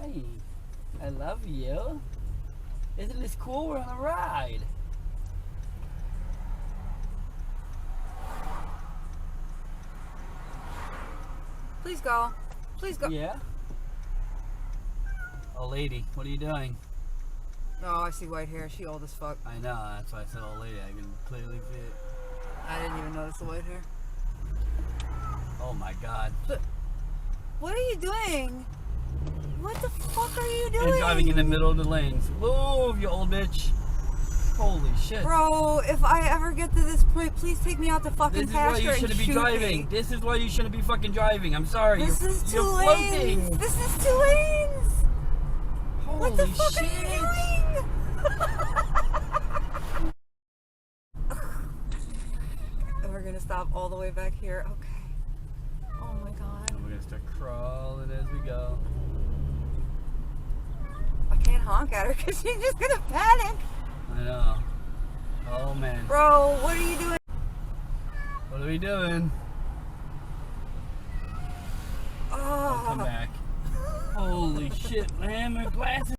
Hi. I love you. Isn't this cool? We're on a ride. Please go. Please go. Yeah? Oh, lady, what are you doing? Oh, I see white hair. She old as fuck. I know, that's why I said old lady. I can clearly see it. I didn't even notice the white hair. Oh my god. What are you doing? What the fuck are you doing? And driving in the middle of the lanes. Move, you old bitch. Holy shit. Bro, if I ever get to this point, please take me out to fucking This is why pasture you and shouldn't be shoot driving. me. This is why you shouldn't be fucking driving. I'm sorry. This is 2 you're lanes. floating. This is 2 lanes. Holy What the fuck shit. are you doing? And we're gonna stop all the way back here. Okay. Oh my god. And we're gonna start crawling as we go. I can't honk at her because she's just gonna panic. I know. Oh man. Bro, what are you doing? What are we doing? Oh. Come back. Holy shit, man, my glasses.